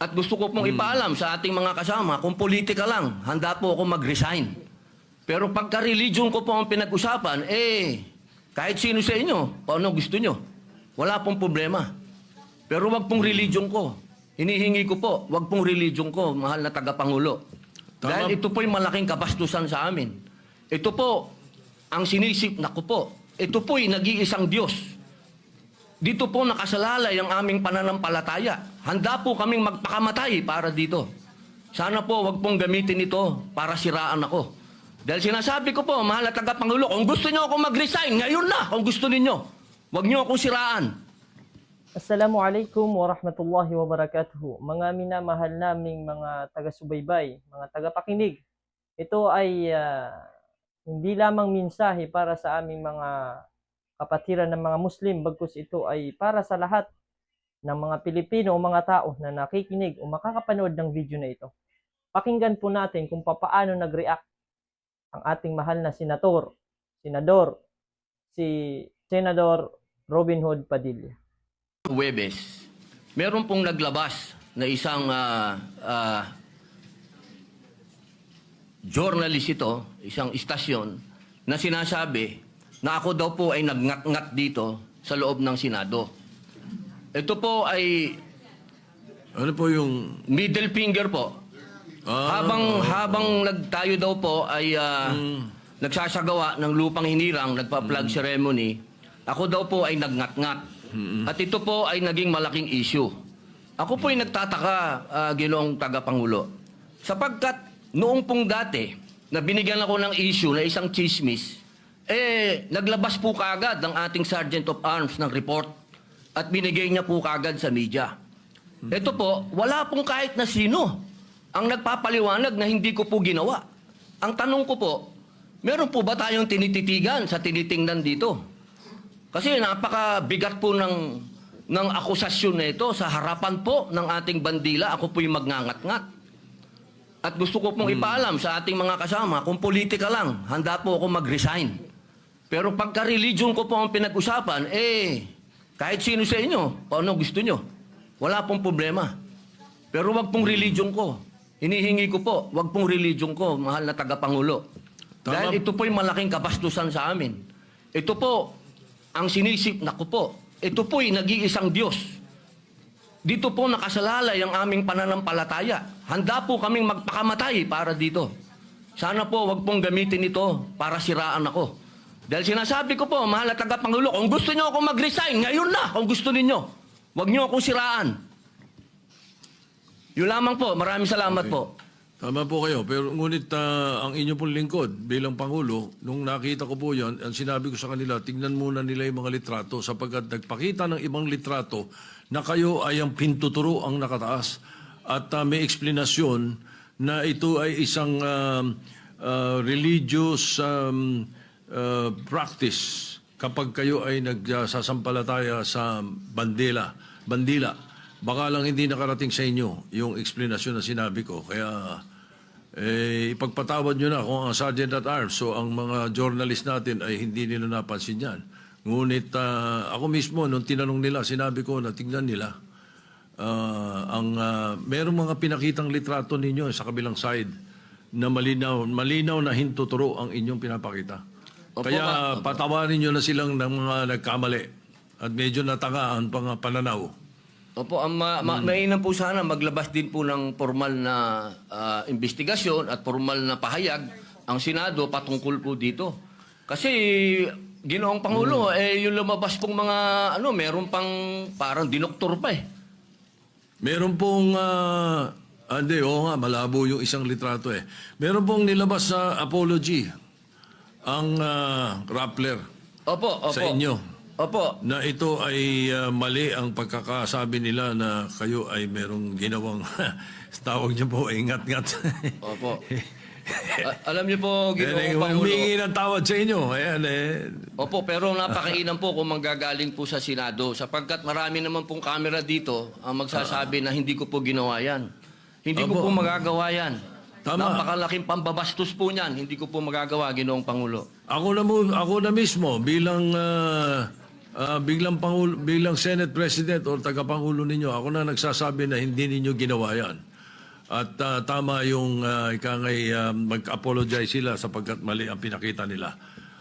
At gusto ko pong ipaalam sa ating mga kasama, kung politika lang, handa po ako mag-resign. Pero pagka religion ko po ang pinag-usapan, kahit sino sa inyo, kung ano gusto nyo, wala pong problema. Pero wag pong religion ko. Hinihingi ko po, wag pong religion ko, mahal na tagapangulo. Dahil ito po'y malaking kabastusan sa amin. Ito po, ang sinisip na ko po, ito po'y nag-iisang Diyos. Dito po nakasalalay ang aming pananampalataya. Handa po kaming magpakamatay para dito. Sana po wag pong gamitin ito para siraan ako. Dahil sinasabi ko po, mahal na tagapangulo, kung gusto niyo ako mag-resign, ngayon na, kung gusto ninyo. Wag niyo akong siraan. Assalamualaikum warahmatullahi wabarakatuh. Mga minamahal naming mga taga-subaybay, mga taga-pakinig. Ito ay hindi lamang mensahe para sa aming mga kapatiran ng mga Muslim, bagkus ito ay para sa lahat ng mga Pilipino o mga tao na nakikinig o makakapanood ng video na ito. Pakinggan po natin kung paano nag-react ang ating mahal na senador, si Senador Robin Hood Padilla. Huwebes, meron pong naglabas na isang journalist ito, isang istasyon, na sinasabi na ako daw po ay nagngat-ngat dito sa loob ng Senado. Ito po ay ano po yung middle finger po. Habang nagtayo daw po ay nagsasagawa ng lupang hinirang, nagpa-flag ceremony, ako daw po ay nagngat-ngat. At ito po ay naging malaking issue. Ako po ay nagtataka, Ginoong Tagapangulo, sapagkat noong pong dati na binigyan ako ng issue na isang chismis, naglabas po kaagad ang ating Sergeant of Arms ng report at binigay niya po kaagad sa media. Ito po, wala pong kahit na sino ang nagpapaliwanag na hindi ko po ginawa. Ang tanong ko po, meron po ba tayong tinititigan sa tinitingnan dito? Kasi napakabigat po ng akusasyon na ito sa harapan po ng ating bandila. Ako po'y magngangat-ngat. At gusto ko pong ipaalam sa ating mga kasama, kung politika lang, handa po ako mag-resign. Pero pagka religion ko po ang pinag-usapan, kahit sino sa inyo, kung ano gusto nyo, wala pong problema. Pero wag pong religion ko. Hinihingi ko po, wag pong religion ko, mahal na tagapangulo. Dahil ito po'y malaking kabastusan sa amin. Ito po, ang sinisip na ko po, ito po'y nag-iisang Diyos. Dito po nakasalalay ang aming pananampalataya. Handa po kaming magpakamatay para dito. Sana po wag pong gamitin ito para siraan ako. Dahil sinasabi ko po, mahal na tagapangulo, kung gusto niyo ako mag-resign, ngayon na, kung gusto ninyo. Wag niyo akong siraan. Yun lamang po. Maraming salamat po. tama po kayo, pero ngunit ang inyo pong lingkod bilang Pangulo, nung nakita ko po yan, ang sinabi ko sa kanila, tingnan muna nila yung mga litrato sapagkat nagpakita ng ibang litrato na kayo ay ang pintuturo ang nakataas at may eksplanasyon na ito ay isang religious practice kapag kayo ay nagsasampalataya sa bandila. Baka lang hindi nakarating sa inyo yung explanation na sinabi ko. Kaya ipagpatawad nyo na kung ang Sergeant at Arms so ang mga journalist natin ay hindi nila napansin yan. Ngunit ako mismo, nung tinanong nila, sinabi ko na tingnan nila merong mga pinakitang litrato ninyo sa kabilang side na malinaw na hintuturo ang inyong pinapakita. Opo, Kaya patawarin nyo na silang ng mga nagkamali at medyo natanga ang pananaw. Opo, mainam po sana maglabas din po ng formal na investigasyon at formal na pahayag ang Senado patungkol po dito. Kasi, Ginoong Pangulo, yung lumabas pong mga, meron pang parang dinoktor pa eh. Meron pong, malabo yung isang litrato eh. Meron pong nilabas sa apology ang Rappler Opo. sa inyo. Opo. Na ito ay mali ang pagkakasabi nila na kayo ay merong ginawang tawag niyo po, ingat-ngat. Opo. Alam niyo po, Ginoong Pangulo. Humingi ng tawad sa inyo. Ayan, Opo, pero napakainam po kung manggagaling po sa Senado sapagkat marami naman pong camera dito ang magsasabi na hindi ko po ginawa yan. Hindi ko po magagawa yan. Tama. Napakalaking pambabastos po niyan. Hindi ko po magagawa, Ginoong Pangulo. Ako na mismo bilang biglang Senate President o tagapangulo ninyo, ako na nagsasabi na hindi ninyo ginawa yan. At tama yung mag-apologize sila sapagkat mali ang pinakita nila.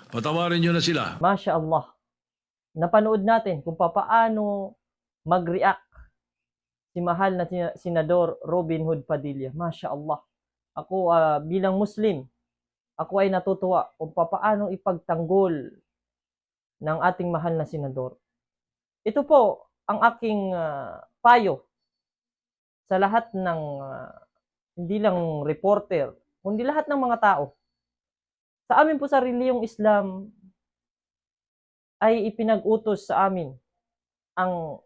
Patawarin nyo na sila. Masya Allah. Napanood natin kung papaano mag-react si mahal na Senador Robin Hood Padilla. Masya Allah. Ako bilang Muslim, ako ay natutuwa kung papaano ipagtanggol ng ating mahal na senador. Ito po ang aking payo sa lahat ng hindi lang reporter, kundi lahat ng mga tao. Sa amin po sa reliyong Islam ay ipinag-utos sa amin ang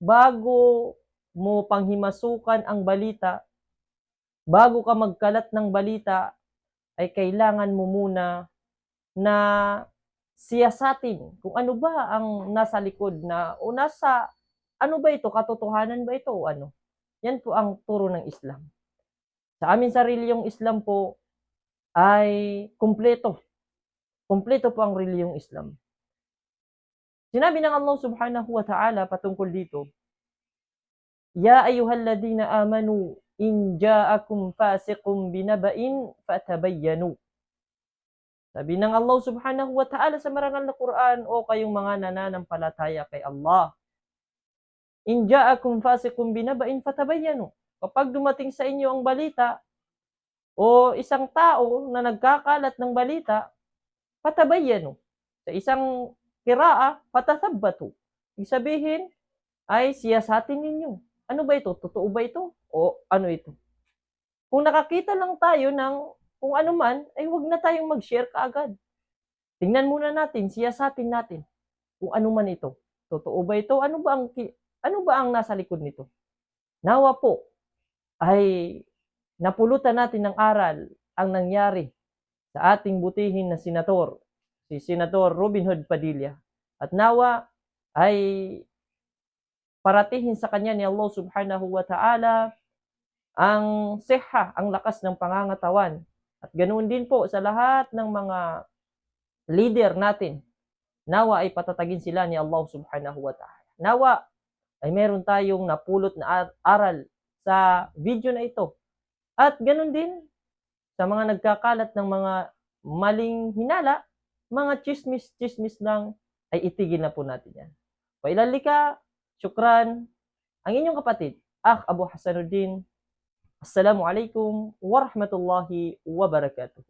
bago mo panghimasukan ang balita, bago ka magkalat ng balita, ay kailangan mo muna na siyasatin kung ano ba ang nasa likod na o nasa ano ba ito, katotohanan ba ito o ano. Yan po ang turo ng Islam. Sa amin sa reliyong Islam po ay kumpleto. Kumpleto po ang reliyong Islam. Sinabi ng Allah subhanahu wa ta'ala patungkol dito, Ya ayyuhalladhina amanu in ja'akum fasiqun binaba'in fatabayyanu. Sabi ng Allah subhanahu wa ta'ala sa marangal na Quran, o kayong mga nananampalataya kay Allah, in ja'akum fasiqun binaba'in fatabayyanu. Kapag dumating sa inyo ang balita, o isang tao na nagkakalat ng balita, fatabayyanu. Sa isang kiraa, fatathabbatu. Ibig sabihin, ay siyasatin ninyo. Ano ba ito? Totoo ba ito? O ano ito? Kung nakakita lang tayo ng kung ano man, ay huwag na tayong mag-share kaagad. Tingnan muna natin, siyasatin natin kung ano man ito. Totoo ba ito? Ano ba ang nasa likod nito? Nawa po ay napulutan natin ng aral ang nangyari sa ating butihin na senador, si Senador Robin Hood Padilla. At nawa ay paratihin sa kanya ni Allah subhanahu wa ta'ala ang siha, ang lakas ng pangangatawan. At ganoon din po sa lahat ng mga leader natin. Nawa ay patatagin sila ni Allah subhanahu wa ta'ala. Nawa ay meron tayong napulot na aral sa video na ito. At ganoon din sa mga nagkakalat ng mga maling hinala, mga chismis lang, ay itigil na po natin yan. Pailalika, syukran, ang inyong kapatid, Abu Hasanuddin. Assalamualaikum warahmatullahi wabarakatuh.